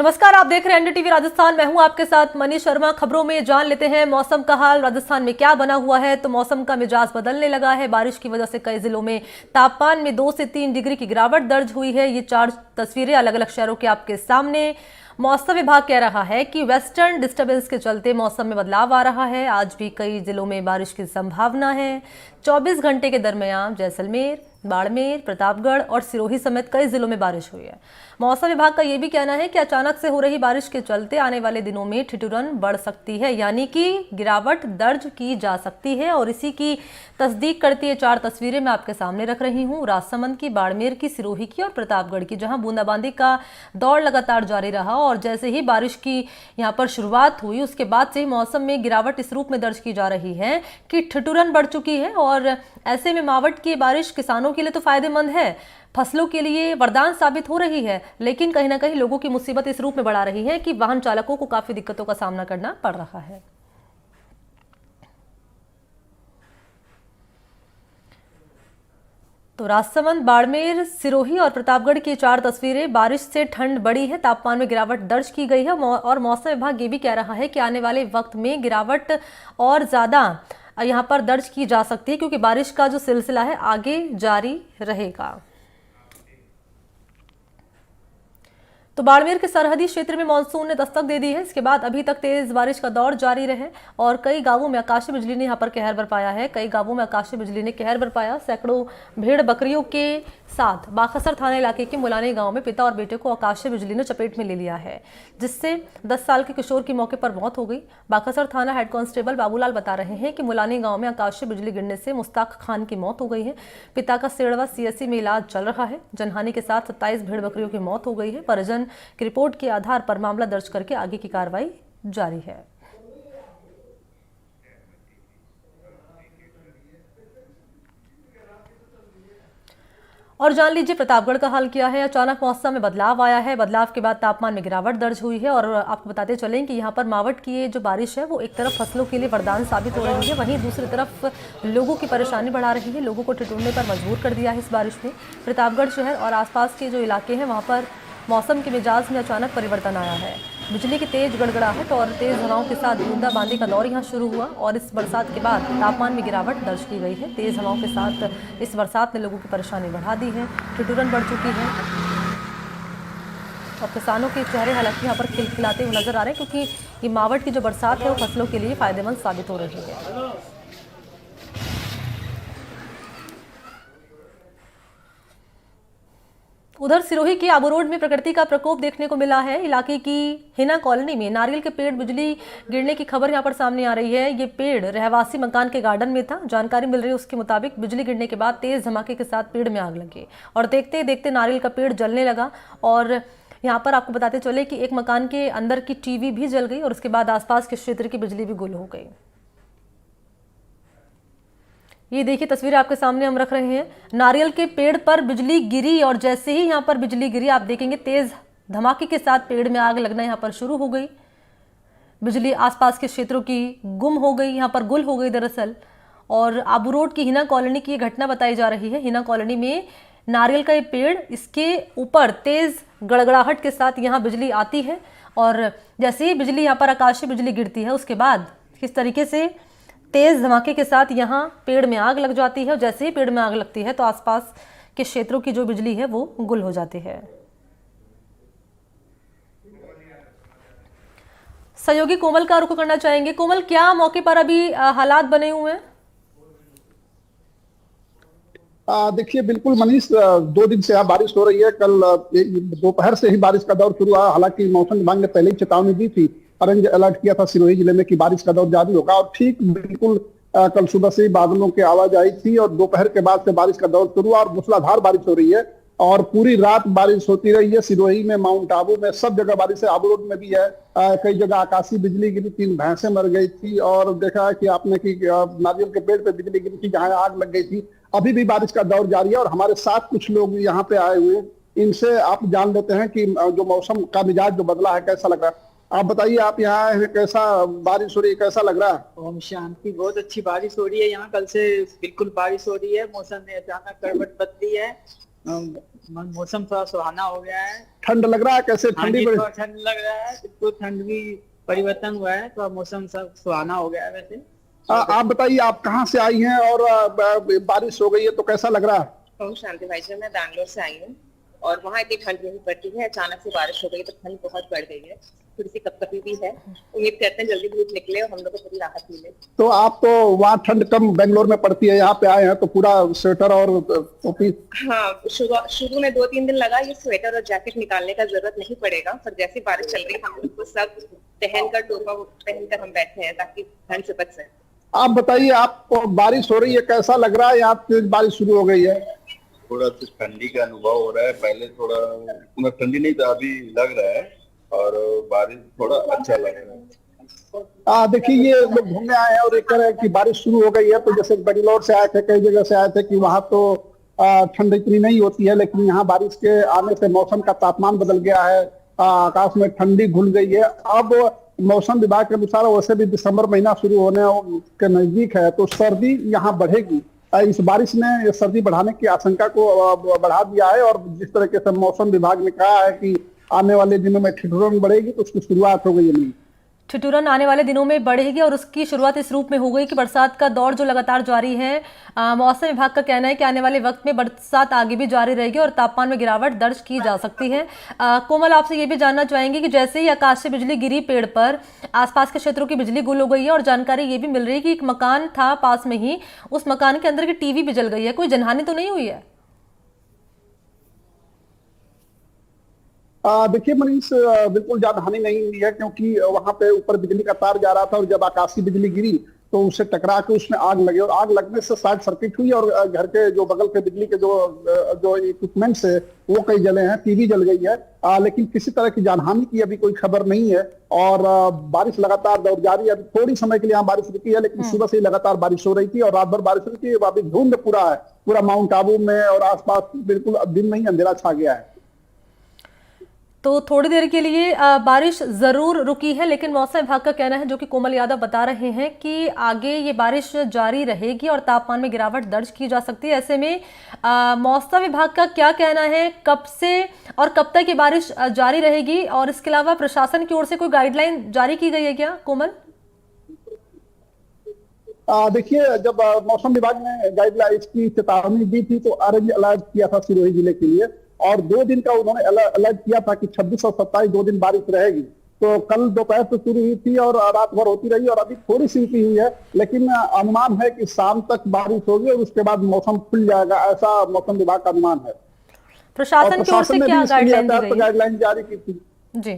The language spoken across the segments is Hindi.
नमस्कार, आप देख रहे हैं एनडीटीवी राजस्थान। मैं हूं आपके साथ मनीष शर्मा। खबरों में जान लेते हैं मौसम का हाल। राजस्थान में क्या बना हुआ है, तो मौसम का मिजाज बदलने लगा है। बारिश की वजह से कई जिलों में तापमान में 2 से 3 डिग्री की गिरावट दर्ज हुई है। ये 4 तस्वीरें अलग अलग शहरों के आपके सामने। मौसम विभाग कह रहा है कि वेस्टर्न डिस्टर्बेंस के चलते मौसम में बदलाव आ रहा है। आज भी कई जिलों में बारिश की संभावना है। 24 घंटे के दरमियान जैसलमेर, बाड़मेर, प्रतापगढ़ और सिरोही समेत कई जिलों में बारिश हुई है। मौसम विभाग का यह भी कहना है कि अचानक से हो रही बारिश के चलते आने वाले दिनों में ठिठुरन बढ़ सकती है, यानी कि गिरावट दर्ज की जा सकती है। और इसी की तस्दीक करती है 4 तस्वीरें मैं आपके सामने रख रही हूँ। राजसमंद की, बाड़मेर की, सिरोही की और प्रतापगढ़ की, जहां बूंदाबांदी का दौर लगातार जारी रहा और जैसे ही बारिश की यहाँ पर शुरुआत हुई उसके बाद से ही मौसम में गिरावट इस रूप में दर्ज की जा रही है कि ठिठुरन बढ़ चुकी है। और ऐसे में मावठ की बारिश किसानों के लिए तो फायदेमंद है, फसलों के लिए वरदान साबित हो रही है, लेकिन कहीं ना कहीं लोगों की मुसीबत इस रूप में बढ़ा रही है कि वाहन चालकों को काफी दिक्कतों का सामना करना पड़ रहा है। तो राजसमंद, बाड़मेर, सिरोही और प्रतापगढ़ की 4 तस्वीरें। बारिश से ठंड बढ़ी है, तापमान में गिरावट दर्ज की गई है और मौसम विभाग ये भी कह रहा है कि आने वाले वक्त में गिरावट और ज्यादा यहाँ पर दर्ज की जा सकती है, क्योंकि बारिश का जो सिलसिला है आगे जारी रहेगा। तो बाड़मेर के सरहदी क्षेत्र में मानसून ने दस्तक दे दी है। इसके बाद अभी तक तेज बारिश का दौर जारी रहे और कई गांवों में आकाशीय बिजली ने यहाँ पर कहर बरपाया है। कई गांवों में आकाशीय बिजली ने कहर बरपाया। सैकड़ों भेड़ बकरियों के साथ बाखसर थाना इलाके के मुलानी गांव में पिता और बेटे को आकाशीय बिजली ने चपेट में ले लिया है, जिससे 10 साल के किशोर की मौके पर मौत हो गई। बाखसर थाना हेड कांस्टेबल बाबूलाल बता रहे हैं कि मुलानी गांव में आकाशीय बिजली गिरने से मुश्ताक खान की मौत हो गई है। पिता का सिरड़वा सीएससी में इलाज चल रहा है। जनहानि के साथ 27 भेड़ बकरियों की मौत हो गई है। परिजन की रिपोर्ट के आधार पर मामला दर्ज करके आगे की कार्रवाई जारी है। और जान लीजिए प्रतापगढ़ का हाल क्या है। अचानक मौसम में बदलाव आया है। बदलाव के बाद तापमान में गिरावट दर्ज हुई है और आपको बताते चलें कि यहाँ पर मावठ की ये जो बारिश है वो एक तरफ फसलों के लिए वरदान साबित हो रही है, वहीं दूसरी तरफ लोगों की परेशानी बढ़ा रही है। लोगों को ठिठुरने पर मजबूर कर दिया है इस बारिश ने। प्रतापगढ़ शहर और आसपास के जो इलाके हैं वहाँ पर मौसम के मिजाज में अचानक परिवर्तन आया है। बिजली की तेज गड़गड़ाहट और तेज हवाओं के साथ बूंदाबांदी का दौर यहाँ शुरू हुआ और इस बरसात के बाद तापमान में गिरावट दर्ज की गई है। तेज हवाओं के साथ इस बरसात ने लोगों की परेशानी बढ़ा दी है, ठिठुरन बढ़ चुकी है और किसानों के चेहरे हालांकि यहाँ पर खिलखिलाते हुए नजर आ रहे हैं, क्योंकि ये मावठ की जो बरसात है वो फसलों के लिए फायदेमंद साबित हो रही है। उधर सिरोही के आबू रोड में प्रकृति का प्रकोप देखने को मिला है। इलाके की हिना कॉलोनी में नारियल के पेड़ बिजली गिरने की खबर यहां पर सामने आ रही है। ये पेड़ रहवासी मकान के गार्डन में था। जानकारी मिल रही है उसके मुताबिक बिजली गिरने के बाद तेज धमाके के साथ पेड़ में आग लगी और देखते देखते नारियल का पेड़ जलने लगा। और यहाँ पर आपको बताते चले कि एक मकान के अंदर की टीवी भी जल गई और उसके बाद आसपास के क्षेत्र की बिजली भी गुल हो गई। ये देखिए तस्वीर आपके सामने हम रख रहे हैं। नारियल के पेड़ पर बिजली गिरी और जैसे ही यहाँ पर बिजली गिरी आप देखेंगे तेज धमाके के साथ पेड़ में आग लगना यहाँ पर शुरू हो गई। बिजली आसपास के क्षेत्रों की गुम हो गई, यहाँ पर गुल हो गई दरअसल। और आबू रोड की हिना कॉलोनी की ये घटना बताई जा रही है। हिना कॉलोनी में नारियल का ये पेड़, इसके ऊपर तेज गड़गड़ाहट के साथ यहाँ बिजली आती है और जैसे ही बिजली यहाँ पर आकाशीय बिजली गिरती है उसके बाद किस तरीके से तेज धमाके के साथ यहाँ पेड़ में आग लग जाती है। और जैसे ही पेड़ में आग लगती है तो आसपास के क्षेत्रों की जो बिजली है वो गुल हो जाती है। सहयोगी कोमल का रुख करना चाहेंगे। कोमल, क्या मौके पर अभी हालात बने हुए हैं? देखिए बिल्कुल मनीष, 2 दिन से यहाँ बारिश हो रही है। कल दोपहर से ही बारिश का दौर शुरू हुआ। हालांकि मौसम विभाग ने पहले ही चेतावनी दी थी, ऑरेंज अलर्ट किया था सिरोही जिले में कि बारिश का दौर जारी होगा और ठीक बिल्कुल कल सुबह से ही बादलों की आवाज आई थी और दोपहर के बाद से बारिश का दौर शुरू हुआ और मूसलाधार बारिश हो रही है और पूरी रात बारिश होती रही है। सिरोही में, माउंट आबू में, सब जगह बारिश है। आबू रोड में भी है। कई जगह आकाशीय बिजली गिरी, 3 भैंसें मर गई थी और देखा है कि आपने कि नारियल के पेड़ पे बिजली गिरी थी जहां आग लग गई थी। अभी भी बारिश का दौर जारी है और हमारे साथ कुछ लोग यहाँ पे आए हुए हैं, इनसे आप जान लेते हैं कि जो मौसम का मिजाज जो बदला है कैसा लग रहा है। आप बताइए, आप यहाँ हैं, कैसा बारिश हो रही है, कैसा लग रहा है? ओम शांति। बहुत अच्छी बारिश हो रही है यहाँ। कल से बिल्कुल बारिश हो रही है। मौसम ने अचानक करवट बदली है मौसम थोड़ा सुहाना हो गया है। ठंड लग रहा है कैसे? हाँ ठंडी जी, बड़ी। थोड़ा ठंड लग रहा है, बिल्कुल ठंड भी परिवर्तन हुआ है, थोड़ा मौसम सब सुहाना हो गया है वैसे। आप बताइए, आप कहाँ से आई हैं और बारिश हो गई है तो कैसा लग रहा है? ओम शांति भाई जी, मैं बैंगलोर से आई हूँ और वहाँ इतनी ठंड नहीं पड़ती है। अचानक से बारिश हो गई तो ठंड बहुत बढ़ गई है, थोड़ी सी कपकपी भी है। उम्मीद करते हैं जल्दी धूप निकले और हम लोग को थोड़ी राहत मिले। तो आप तो वहाँ ठंड कम बेंगलोर में पड़ती है, यहाँ पे आए हैं तो पूरा स्वेटर और टोपी। हाँ, शुरू में 2-3 दिन लगा ये स्वेटर और जैकेट निकालने का जरूरत नहीं पड़ेगा, पर जैसे बारिश चल रही हम लोग को सब पहनकर टोपा पहनकर हम बैठे हैं ताकि ठंड से बच सके। आप बताइए, आपको बारिश हो रही है कैसा लग रहा है? यहाँ तेज बारिश शुरू हो गई है। थोड़ा सा ठंडी का अनुभव हो रहा है, पहले थोड़ा उतना ठंडी नहीं था, अभी लग रहा है और बारिश थोड़ा अच्छा लग रहा है। देखिए, ये लोग घूमने आए हैं और एक कह रहे हैं कि बारिश शुरू हो गई है। तो जैसे बेंगलोर से आए थे, कई जगह से आए थे कि वहां तो ठंड इतनी नहीं होती है, लेकिन यहाँ बारिश के आने से मौसम का तापमान बदल गया है, आकाश में ठंडी घुल गई है। अब मौसम विभाग के अनुसार वैसे भी दिसंबर महीना शुरू होने के नजदीक है तो सर्दी यहाँ बढ़ेगी। इस बारिश ने सर्दी बढ़ाने की आशंका को बढ़ा दिया है और जिस तरीके से मौसम विभाग ने कहा है कि आने वाले दिनों में ठिठुरन बढ़ेगी तो उसकी शुरुआत हो गई है। नहीं, ठिठुरन आने वाले दिनों में बढ़ेगी और उसकी शुरुआत इस रूप में हो गई कि बरसात का दौर जो लगातार जारी है। मौसम विभाग का कहना है कि आने वाले वक्त में बरसात आगे भी जारी रहेगी और तापमान में गिरावट दर्ज की जा सकती है। कोमल, आपसे ये भी जानना चाहेंगे कि जैसे ही आकाश से बिजली गिरी पेड़ पर, आसपास के क्षेत्रों की बिजली गुल हो गई है और जानकारी ये भी मिल रही है कि एक मकान था पास में ही, उस मकान के अंदर की टीवी भी जल गई है। कोई जनहानि तो नहीं हुई है? देखिए मनीष, बिल्कुल जानहानि नहीं हुई है क्योंकि वहां पे ऊपर बिजली का तार जा रहा था और जब आकाशीय बिजली गिरी तो उससे टकरा के उसमें आग लगी और आग लगने से शॉर्ट सर्किट हुई और घर के जो बगल के बिजली के जो इक्विपमेंट्स है वो कई जले हैं, टीवी जल गई है। लेकिन किसी तरह की जानहानि की अभी कोई खबर नहीं है और बारिश लगातार दौर जारी है। अभी थोड़ी समय के लिए यहाँ बारिश रुकी है, लेकिन सुबह से ही लगातार बारिश हो रही थी और रात भर बारिश हो रही थी। अभी धुंध पूरा है, पूरा माउंट आबू में और आसपास बिल्कुल दिन में ही अंधेरा छा गया है। तो थोड़ी देर के लिए बारिश जरूर रुकी है, लेकिन मौसम विभाग का कहना है, जो कि कोमल यादव बता रहे हैं, कि आगे ये बारिश जारी रहेगी और तापमान में गिरावट दर्ज की जा सकती है। ऐसे में मौसम विभाग का क्या कहना है, कब से और कब तक ये बारिश जारी रहेगी, और इसके अलावा प्रशासन की ओर से कोई गाइडलाइन जारी की गई है क्या, कोमल? देखिए, जब मौसम विभाग ने गाइडलाइन की चेतावनी दी थी तो ऑरेंज अलर्ट किया था सिरोही जिले के लिए और 2 दिन का उन्होंने अलर्ट किया था कि 26 और 27 2 दिन बारिश रहेगी। तो कल दोपहर से शुरू हुई थी और रात भर होती रही और अभी थोड़ी सी रुकी हुई है, लेकिन अनुमान है कि शाम तक बारिश होगी और उसके बाद मौसम खुल जाएगा, ऐसा मौसम विभाग का अनुमान है। प्रशासन की ओर से क्या गाइडलाइन दी गई है? गाइडलाइन जारी की थी जी,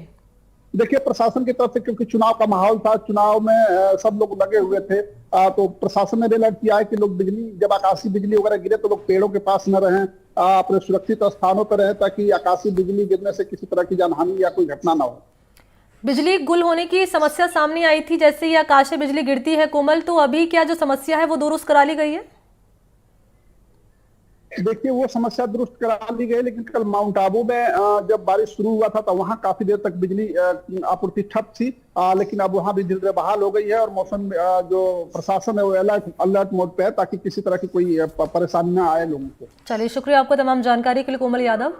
देखिए, प्रशासन की तरफ से क्योंकि चुनाव का माहौल था, चुनाव में सब लोग लगे हुए थे, तो प्रशासन ने भी अलर्ट किया है कि लोग बिजली, जब आकाशीय बिजली वगैरह गिरे तो लोग पेड़ों के पास न रहें, अपने सुरक्षित स्थानों पर रहें ताकि आकाशीय बिजली गिरने से किसी तरह की जानहानि या कोई घटना ना हो। बिजली गुल होने की समस्या सामने आई थी जैसे ही आकाशीय बिजली गिरती है, कोमल, तो अभी क्या जो समस्या है वो दुरुस्त करा ली गई है? देखिए, वो समस्या दुरुस्त करा ली गई, लेकिन कल माउंट आबू में जब बारिश शुरू हुआ था तो वहां काफी देर तक बिजली आपूर्ति ठप थी, लेकिन अब वहां भी धीरे बहाल हो गई है और मौसम जो प्रशासन है वो अलर्ट मोड पे है ताकि किसी तरह की कोई परेशानी ना आए लोगों को। चलिए, शुक्रिया आपको तमाम जानकारी के लिए, कोमल यादव।